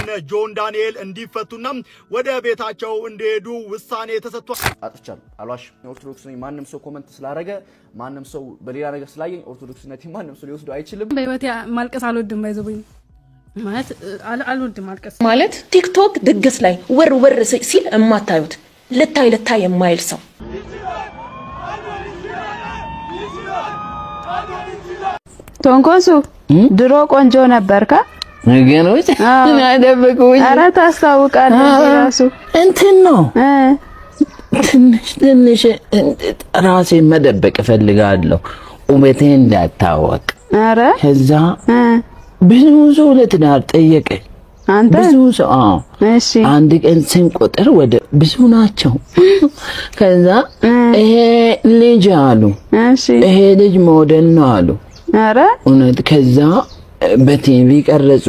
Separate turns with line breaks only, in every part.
እነ ጆን ዳንኤል እንዲፈቱና ወደ ቤታቸው እንዲሄዱ ውሳኔ ተሰጥቷል።
አጥቻለሁ አሏሽ ኦርቶዶክስ ነኝ ማንም ሰው ኮሜንት ስላደረገ ማንም ሰው በሌላ ነገር ስላየኝ ኦርቶዶክስነቴ ማንም ሰው ሊወስዱ አይችልም።
በህይወት ማልቀስ አልወድም ባይዘብኝ ማለት አልወድም ማልቀስ
ማለት ቲክቶክ ድግስ ላይ ወር ሲል እማታዩት ልታይ የማይል ሰው
ቶንኮሱ ድሮ ቆንጆ ነበርካ
ነገሮች አይደብቁኝ።
አረ ታስታውቃለህ ራሱ
እንትን ነው ትንሽ ራሴን መደበቅ እፈልጋለሁ ውበቴ እንዳታወቅ።
አረ
ከዛ ብዙ ሰው ለትዳር ጠየቀኝ።
አንተ
ብዙ ሰው
እሺ
አንድ ቀን ስንቆጥር ወደ ብዙ ናቸው። ከዛ ይሄ ልጅ አሉ
እሺ
ይሄ ልጅ ሞዴል ነው አሉ።
አረ
እውነት ከዛ በቲቪ ቀረጹ።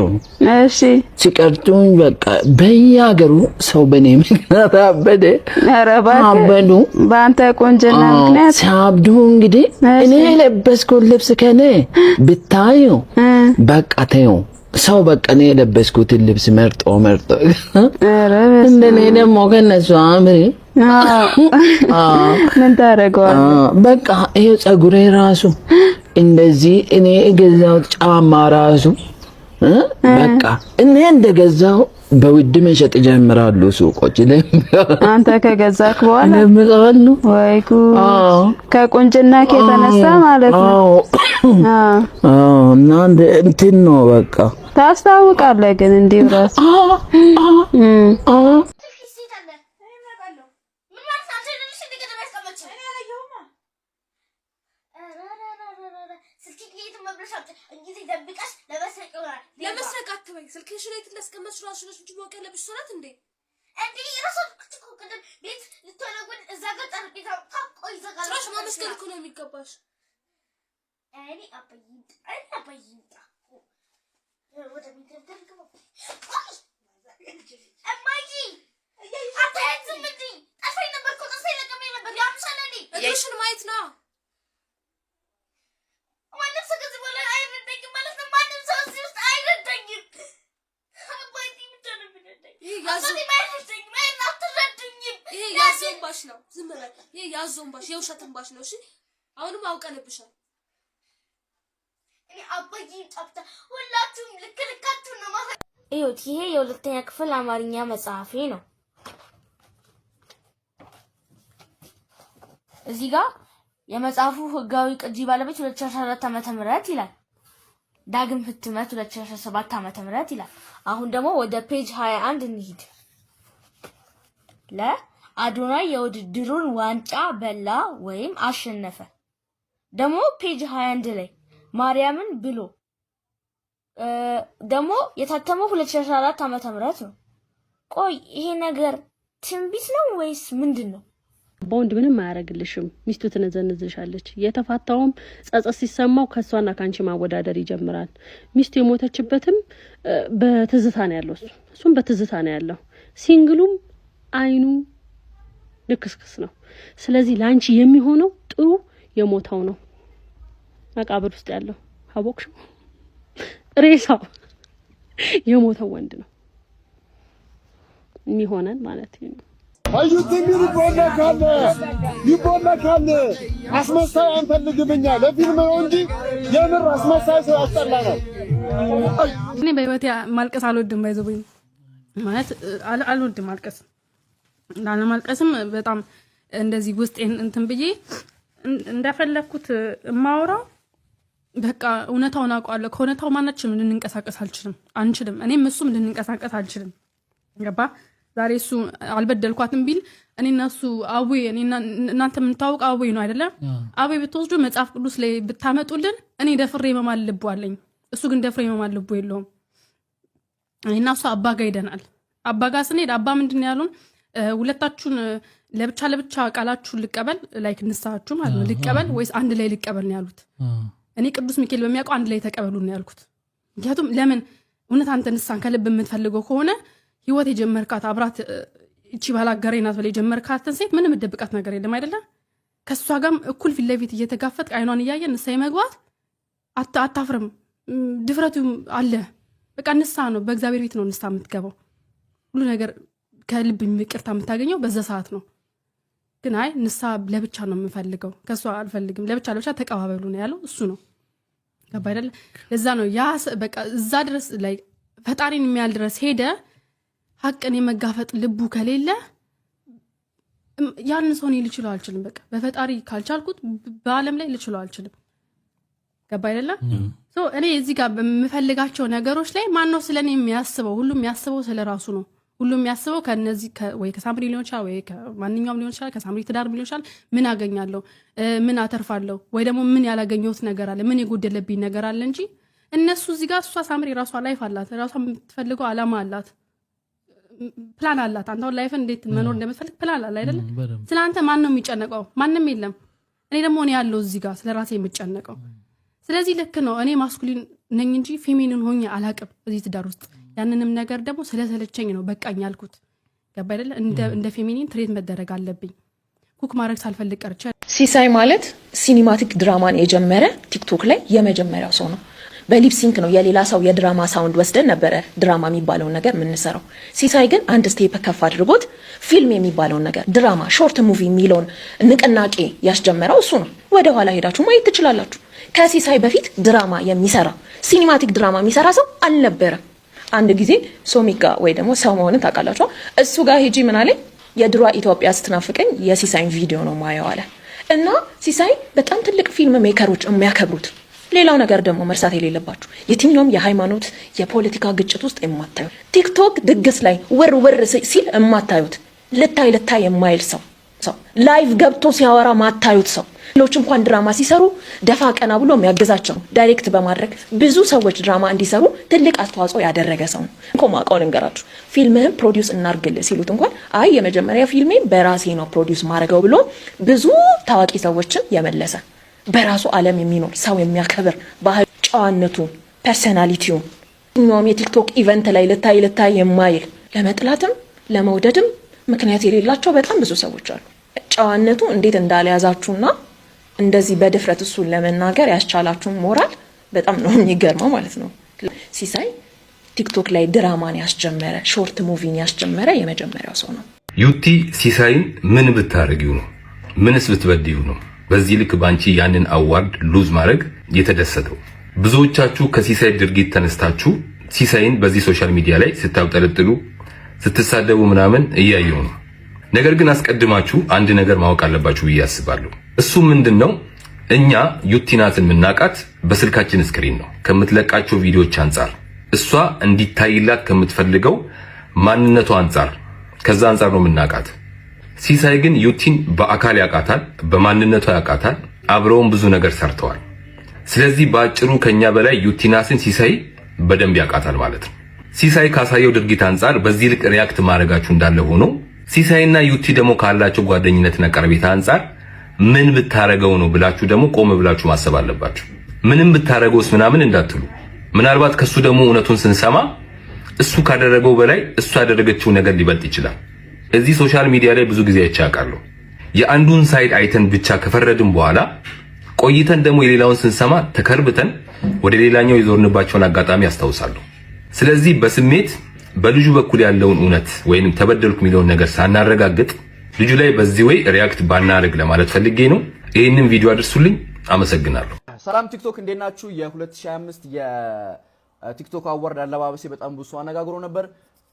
እሺ
ሲቀርጡኝ በቃ በየሀገሩ ሰው በኔ ምክንያት አበደ።
አረ
አበዱ
በአንተ ቆንጆና ምክንያት
ሳብዱ። እንግዲህ እኔ የለበስኩት ልብስ ከኔ ብታዩ በቃ ተይው ሰው በቃ እኔ የለበስኩትን ልብስ መርጦ
አረ
እንደኔ ደግሞ ከነሱ አምሪ
ምን ታረጋለህ?
በቃ ይሄ ጸጉሬ ራሱ እንደዚህ እኔ ገዛው ጫማ ራሱ በቃ እኔ እንደገዛው በውድ መሸጥ ጀምራሉ ሱቆች ላይ።
አንተ ከገዛክ በኋላ
ለምጣሉ
ወይኩ ከቁንጅና ከተነሳ ማለት ነው።
እና እንትን ነው በቃ
ታስታውቃለህ ግን እንዲህ ራስ
ስልክሽ ላይ ተስቀመጥሽ ራስሽ ነሽ እንጂ ወቀለ ብሽራት እንዴ እንዴ ራሱ ከደም ቤት ልትወለጉን እዛ ጋር ጠርጴዛ ታቆይ ዘጋላ ራስ ማመስገን እኮ ነው የሚገባሽ። እኔ አባይንጣ ወደ ሚደርደር ገባ አባይ አታይም እንዴ ጠፋኝ ነበር እኮ ጠፋኝ ነበር ያምሻለኒ እሺን ማየት ነው ማንም ሰው ከዚህ በኋላ አይረዳኝም ማለት ነው። ማንም ሰው እዚህ ውስጥ አይረዳኝም። አባይ ምንድን ነው የሚረዳኝ? ይሄ ያዞንባሽ ነው። ዝም በል። ይሄ ያዞንባሽ የውሸትንባሽ ነው። እሺ አሁንም አውቀንብሻል። እኔ አባይ ጣፍታ ሁላችሁም ልክልካችሁ ነው ማለት
እዩት። ይሄ የሁለተኛ ክፍል አማርኛ መጽሐፌ ነው። እዚህ ጋር የመጽሐፉ ህጋዊ ቅጂ ባለቤት 2014 ዓመተ ምህረት ይላል። ዳግም ህትመት 2017 ዓመተ ምህረት ይላል። አሁን ደግሞ ወደ ፔጅ 21 እንሂድ። ለአዶናይ የውድድሩን ዋንጫ በላ ወይም አሸነፈ። ደግሞ ፔጅ 21 ላይ ማርያምን ብሎ ደግሞ የታተመው 2014 ዓመተ ምህረት ነው። ቆይ ይሄ ነገር ትንቢት ነው ወይስ ምንድነው?
ቦንድ ምንም አያረግልሽም። ሚስቱ ትነዘንዝሻለች። የተፋታውም ጸጸት ሲሰማው ከሷና ካንቺ ማወዳደር ይጀምራል። ሚስቱ የሞተችበትም በትዝታ ነው ያለው። እሱም በትዝታ ነው ያለው። ሲንግሉም አይኑ ልክስክስ ነው። ስለዚህ ላንቺ የሚሆነው ጥሩ የሞተው ነው መቃብር ውስጥ ያለው አቦክሽ ሬሳው የሞተው ወንድ ነው የሚሆነን ማለት ነው።
አዩት ምን ይቦላካል አስመሳይ አንፈልግምኛ ለፊልም ነው እንጂ የምር አስመሳይ ሰው ያስጠላናል።
እኔ በህይወት ማልቀስ አልወድም ባይዘብኝ ማለት አልወድም ማልቀስ ላለማልቀስም በጣም እንደዚህ ውስጤን እንትን ብዬ እንደፈለኩት ማውራው በቃ እውነታውን አውቃለሁ። ከእውነታው ማናችንም ልንንቀሳቀስ አንችልም። እኔም እሱም ልንንቀሳቀስ አልችልም። ገባ ዛሬ እሱ አልበደልኳትም ቢል እኔና እሱ አቡይ እናንተ የምታውቁ አቡይ ነው አይደለ? አቡይ ብትወስዱ መጽሐፍ ቅዱስ ላይ ብታመጡልን እኔ ደፍሬ መማል ልቡ አለኝ። እሱ ግን ደፍሬ መማል ልቡ የለውም። እኔና እሱ አባ ጋር ሄደናል። አባ ጋር ስንሄድ አባ ምንድን ነው ያሉን? ሁለታችሁን ለብቻ ቃላችሁን ልቀበል ላይክ ንስሐችሁ ማለት ነው ልቀበል ወይስ አንድ ላይ ልቀበል ነው ያሉት። እኔ ቅዱስ ሚካኤል በሚያውቀው አንድ ላይ ተቀበሉ ነው ያልኩት። ምክንያቱም ለምን እውነት አንተ ንስሐን ከልብ የምትፈልገው ከሆነ ህይወት የጀመርካት አብራት እቺ ባላጋሬ ናት ብለ የጀመርካትን ሴት ምንም ደብቃት ነገር የለም አይደለ? ከሷ ጋርም እኩል ፊት ለፊት እየተጋፈጥ አይኗን እያየ ንስሐ መግባት አታፍርም። ድፍረቱ አለ። በቃ ንስሐ ነው። በእግዚአብሔር ቤት ነው ንስሐ የምትገባው። ሁሉ ነገር ከልብ ይቅርታ የምታገኘው በዛ ሰዓት ነው። ግን አይ ንስሐ ለብቻ ነው የምፈልገው ከሷ አልፈልግም ለብቻ ተቀባበሉ ነው ያለው እሱ ነው። ገባ አይደለ? ለዛ ነው ያ በቃ እዛ ድረስ ላይ ፈጣሪን የሚያል ድረስ ሄደ ሐቅን የመጋፈጥ ልቡ ከሌለ ያን ሰው ነው ልችለው አልችልም። በቃ በፈጣሪ ካልቻልኩት በአለም ላይ ልችለው አልችልም። ገባ አይደለ? እኔ እዚህ ጋር በምፈልጋቸው ነገሮች ላይ ማን ነው ስለኔ የሚያስበው? ሁሉም የሚያስበው ስለራሱ ነው። ሁሉም የሚያስበው ከነዚህ ወይ ከሳምሪ ሊሆን ይችላል ወይ ከማንኛውም ሊሆን ይችላል ከሳምሪ ትዳር ሊሆን ይችላል። ምን አገኛለሁ ምን አተርፋለሁ ወይ ደግሞ ምን ያላገኘሁት ነገር አለ ምን የጎደለብኝ ነገር አለ እንጂ እነሱ እዚህ ጋር እሷ ሳምሪ ራሷ ላይፍ አላት ራሷ የምትፈልገው አላማ አላት ፕላን አላት። አንተው ላይፍ እንዴት መኖር እንደምትፈልግ ፕላን አለ አይደለ? ስለአንተ ማን ነው የሚጨነቀው? ማንንም የለም። እኔ ደግሞ እኔ ያለው እዚህ ጋር ስለራሴ የምጨነቀው። ስለዚህ ልክ ነው እኔ ማስኩሊን ነኝ እንጂ ፌሚኒን ሆኜ አላቅም እዚህ ትዳር ውስጥ። ያንንም ነገር ደግሞ ስለሰለቸኝ ነው በቃኝ ያልኩት። ገባ አይደለ? እንደ ፌሚኒን ትሬት መደረግ አለብኝ። ኩክ ማድረግ ሳልፈልግ ቀርቼ።
ሲሳይ ማለት ሲኒማቲክ ድራማን የጀመረ ቲክቶክ ላይ የመጀመሪያው ሰው ነው። በሊፕሲንክ ነው የሌላ ሰው የድራማ ሳውንድ ወስደን ነበረ ድራማ የሚባለውን ነገር የምንሰራው። ሲሳይ ግን አንድ ስቴፕ ከፍ አድርጎት ፊልም የሚባለውን ነገር ድራማ ሾርት ሙቪ የሚለውን ንቅናቄ ያስጀመረው እሱ ነው። ወደ ኋላ ሄዳችሁ ማየት ትችላላችሁ። ከሲሳይ በፊት ድራማ የሚሰራ ሲኒማቲክ ድራማ የሚሰራ ሰው አልነበረም። አንድ ጊዜ ሶሚጋ ወይ ደግሞ ሰው መሆንን ታውቃላችሁ እሱ ጋር ሄጂ ምን አለኝ የድሮ ኢትዮጵያ ስትናፍቀኝ የሲሳይን ቪዲዮ ነው ማየው አለ። እና ሲሳይ በጣም ትልቅ ፊልም ሜከሮች የሚያከብሩት። ሌላው ነገር ደግሞ መርሳት የሌለባችሁ የትኛውም የሃይማኖት የፖለቲካ ግጭት ውስጥ የማታዩት ቲክቶክ ድግስ ላይ ወር ሲል የማታዩት ልታይ የማይል ሰው ላይቭ ገብቶ ሲያወራ ማታዩት ሰው ሌሎች እንኳን ድራማ ሲሰሩ ደፋ ቀና ብሎ የሚያገዛቸው ዳይሬክት በማድረግ ብዙ ሰዎች ድራማ እንዲሰሩ ትልቅ አስተዋጽኦ ያደረገ ሰው ነው። ኮማቃው ልንገራችሁ ፊልምህን ፕሮዲዩስ እናርግል ሲሉት እንኳን አይ የመጀመሪያ ፊልሜን በራሴ ነው ፕሮዲዩስ ማድረገው ብሎ ብዙ ታዋቂ ሰዎችን የመለሰ በራሱ ዓለም የሚኖር ሰው የሚያከብር ባህል ጨዋነቱ ፐርሰናሊቲው እኛም የቲክቶክ ኢቨንት ላይ ልታይ የማይል ለመጥላትም ለመውደድም ምክንያት የሌላቸው በጣም ብዙ ሰዎች አሉ። ጨዋነቱ እንዴት እንዳልያዛችሁና እንደዚህ በድፍረት እሱን ለመናገር ያስቻላችሁ ሞራል በጣም ነው የሚገርመው ማለት ነው። ሲሳይ ቲክቶክ ላይ ድራማን ያስጀመረ ሾርት ሙቪን ያስጀመረ የመጀመሪያው ሰው ነው።
ዩቲ ሲሳይን ምን ብታረጊው ነው? ምንስ ብትበድዩ ነው በዚህ ልክ ባንቺ ያንን አዋርድ ሉዝ ማድረግ የተደሰተው? ብዙዎቻችሁ ከሲሳይ ድርጊት ተነስታችሁ ሲሳይን በዚህ ሶሻል ሚዲያ ላይ ስታብጠለጥሉ ስትሳደቡ ምናምን እያየው ነው። ነገር ግን አስቀድማችሁ አንድ ነገር ማወቅ አለባችሁ ብዬ አስባለሁ። እሱ ምንድነው? እኛ ዩቲናትን የምናውቃት በስልካችን ስክሪን ነው ከምትለቃቸው ቪዲዮዎች አንፃር፣ እሷ እንዲታይላት ከምትፈልገው ማንነቷ አንፃር፣ ከዛ አንፃር ነው የምናውቃት። ሲሳይ ግን ዩቲን በአካል ያውቃታል፣ በማንነቷ ያውቃታል፣ አብረውም ብዙ ነገር ሰርተዋል። ስለዚህ በአጭሩ ከኛ በላይ ዩቲናትን ሲሳይ በደንብ ያውቃታል ማለት ነው። ሲሳይ ካሳየው ድርጊት አንፃር በዚህ ልክ ሪያክት ማድረጋችሁ እንዳለ ሆኖ ሲሳይና ዩቲ ደግሞ ካላቸው ጓደኝነትና ቀረቤታ አንፃር ምን ብታረገው ነው ብላችሁ ደግሞ ቆም ብላችሁ ማሰብ አለባችሁ። ምንም ብታረገውስ ምናምን እንዳትሉ። ምናልባት ከሱ ደግሞ እውነቱን ስንሰማ እሱ ካደረገው በላይ እሱ ያደረገችው ነገር ሊበልጥ ይችላል። እዚህ ሶሻል ሚዲያ ላይ ብዙ ጊዜ አይቻቃለሁ። የአንዱን ሳይድ አይተን ብቻ ከፈረድን በኋላ ቆይተን ደግሞ የሌላውን ስንሰማ ተከርብተን ወደ ሌላኛው የዞርንባቸውን አጋጣሚ ያስታውሳለሁ። ስለዚህ በስሜት በልጁ በኩል ያለውን እውነት ወይንም ተበደልኩ የሚለውን ነገር ሳናረጋግጥ ልጁ ላይ በዚህ ወይ ሪያክት ባናረግ ለማለት ፈልጌ ነው። ይሄንን ቪዲዮ አድርሱልኝ። አመሰግናለሁ።
ሰላም ቲክቶክ እንዴት ናችሁ? የ2025 የቲክቶክ አዋርድ አለባበሴ በጣም ብዙ አነጋግሮ ነበር።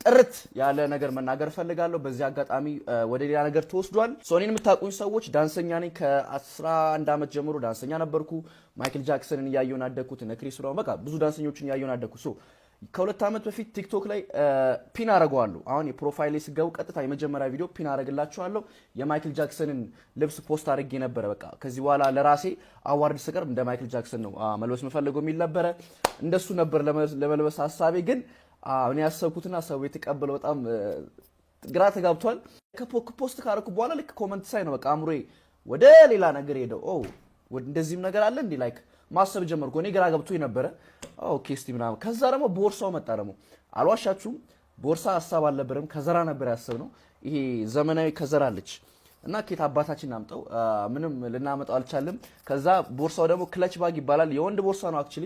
ጥርት ያለ ነገር መናገር ፈልጋለሁ። በዚህ አጋጣሚ ወደ ሌላ ነገር ተወስዷል። ሶኒን የምታውቁኝ ሰዎች ዳንሰኛ ነኝ። ከ11 ዓመት ጀምሮ ዳንሰኛ ነበርኩ። ማይክል ጃክሰንን እያየውን አደግኩት። ክሪስ ብራውን በቃ ብዙ ዳንሰኞችን እያየውን አደግኩ። ከሁለት ዓመት በፊት ቲክቶክ ላይ ፒን አረጋዋለሁ። አሁን የፕሮፋይል ላይ ስገቡ ቀጥታ የመጀመሪያ ቪዲዮ ፒን አረግላችኋለሁ። የማይክል ጃክሰንን ልብስ ፖስት አድርጌ ነበረ። በቃ ከዚህ በኋላ ለራሴ አዋርድ ስቀርብ እንደ ማይክል ጃክሰን ነው መልበስ የምፈልገው የሚል ነበረ። እንደሱ ነበር ለመልበስ ሐሳቤ። ግን እኔ ያሰብኩትና ሰው የተቀበለው በጣም ግራ ተጋብቷል። ከፖስት ካረኩ በኋላ ልክ ኮሜንት ሳይ ነው በቃ አምሮዬ ወደ ሌላ ነገር ሄደው እንደዚህም ነገር አለ እንዴ ላይክ ማሰብ ጀመርኩ። እኔ ግራ ገብቶኝ ነበረ። ኦኬ እስቲ ምናምን ከዛ ደግሞ ቦርሳው መጣ። ደግሞ አልዋሻችሁም ቦርሳ ሐሳብ አልነበረም፣ ከዘራ ነበር ያሰብነው። ይሄ ዘመናዊ ከዘራ አለች እና ኬት አባታችን ናምጠው ምንም ልናመጣው አልቻለም። ከዛ ቦርሳው ደግሞ ክለች ባግ ይባላል። የወንድ ቦርሳ ነው አክቹሊ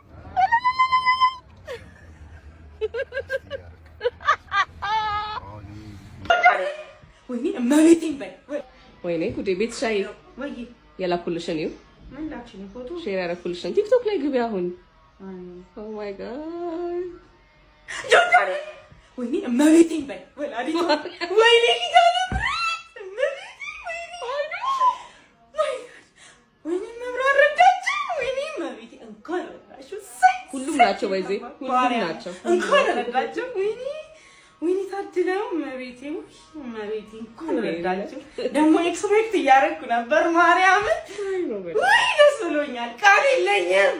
ወይኔ እመቤቴን በይ
ወይኔ ጉዴ ቤት ሻይ
ወይ
የላኩልሽን ይው
ምን ላክሽኝ ፎቶ
ሼር ያደረኩልሽን ቲክቶክ ላይ ግቢ አሁን ኦ ማይ ጋድ
ጆርዳን ወይኔ እመቤቴን በይ ወላዲት ወይኔ ኪዳነ
ሁሉም ናቸው ወይዜ ሁሉም ናቸው
እንኳን ረዳቸው ወይኔ ታድለው እመቤቴ እንኳን ረዳቸው ደግሞ ኤክስፔክት እያደረኩ ነበር ማርያምን ወይ ደስ ብሎኛል ቃል የለኝም